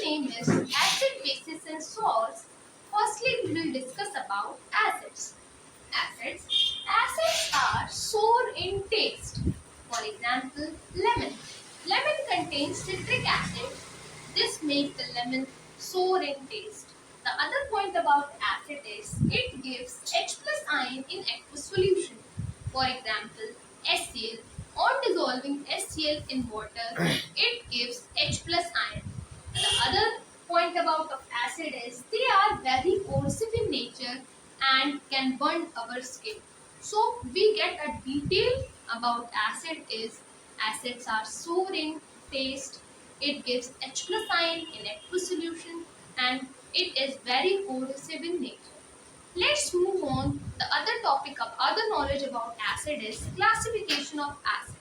name is Acid, Bases and Salts. Firstly, we will discuss about acids. Acids are sour in taste. For example, lemon. Lemon contains citric acid. This makes the lemon sour in taste. The other point about acid is it gives H plus ion in aqueous solution. For example, HCl. On dissolving HCl in water, it gives H plus ion. The other point about of acid is they are very corrosive in nature and can burn our skin. So we get a detail about acid is acids are sour in taste, it gives H plus ion in aqueous solution and it is very corrosive in nature. Let's move on. The other topic of other knowledge about acid is classification of acid.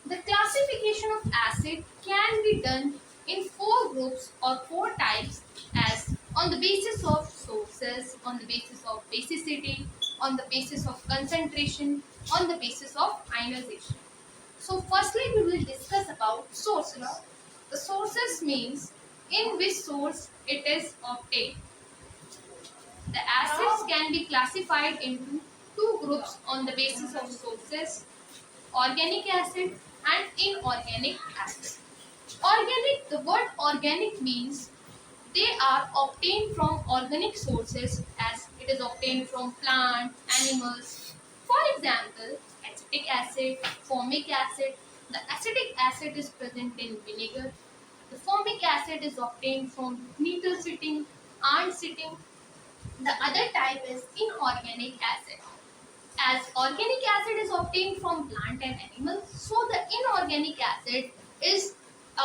The classification of acid can be done in four groups or four types as on the basis of sources, on the basis of basicity, on the basis of concentration, on the basis of ionization. So firstly we will discuss about sources. The sources means in which source it is obtained. The acids can be classified into two groups on the basis of sources, organic acid and inorganic acid. Organic, the word organic means they are obtained from organic sources as it is obtained from plants, animals. For example, acetic acid, formic acid. The acetic acid is present in vinegar. The formic acid is obtained from nettle sitting, ant sitting. The other type is inorganic acid. As organic acid is obtained from plant and animals, so the inorganic acid is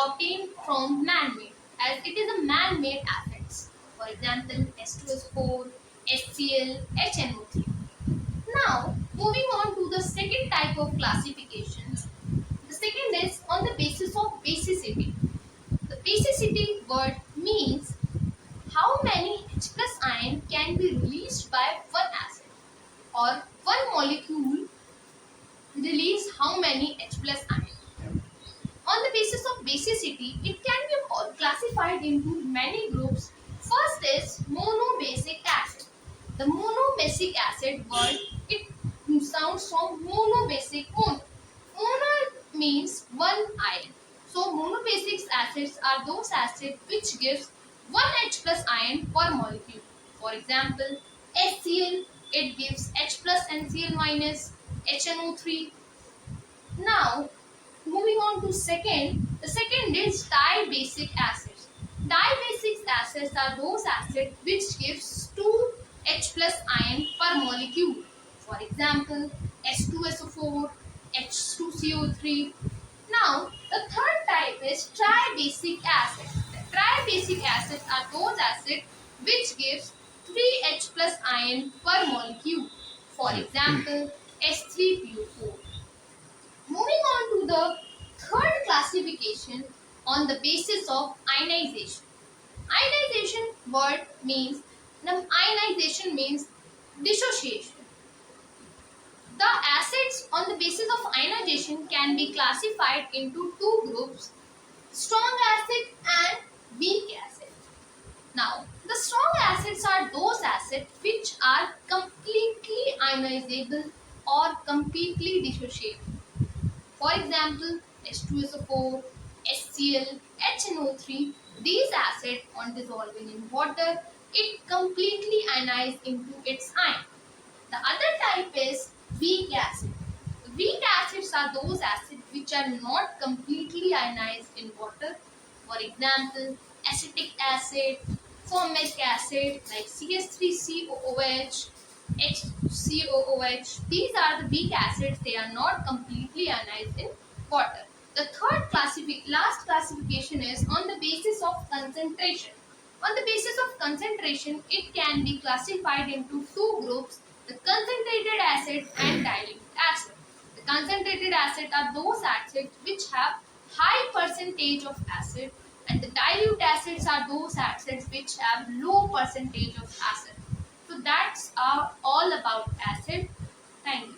obtained from man-made, as it is a man-made acids. For example, H2SO4, HCl, HNO3. Now, moving on to the second type of classification. The second is on the basis of basicity. The basicity word means how many H plus ion can be released by one acid, or one molecule release how many H plus ion. On the basis of basicity, it can be classified into many groups. First is monobasic acid. The monobasic acid word, it sounds from monobasic mono. Mono means one ion. So monobasic acids are those acids which gives one H plus ion per molecule. For example, HCl, it gives H plus and Cl minus, HNO3. Now, moving on to second, the second is dibasic acids. Dibasic acids are those acids which gives 2 H plus ion per molecule. For example, H2SO4, H2CO3. Now, the third type is tribasic acid. The tribasic acids are those acids which gives 3H plus ion per molecule. For example, H3PO4. Moving on to the third classification on the basis of ionization. Ionization word means, ionization means dissociation. The acids on the basis of ionization can be classified into two groups, strong acid and weak acid. Now, the strong acids are those acids which are completely ionizable or completely dissociable. For example, H2SO4, HCl, HNO3, these acids on dissolving in water, it completely ionizes into its ion. The other type is weak acid. The weak acids are those acids which are not completely ionized in water. For example, acetic acid, formic acid like CH3COOH, HCOOH. These are the weak acids. They are not completely ionized in water. The third last classification is on the basis of concentration. On the basis of concentration, it can be classified into two groups, the concentrated acid and dilute acid. The concentrated acid are those acids which have high percentage of acid, and the dilute acids are those acids which have low percentage of acid. So that's all about acid. Thank you.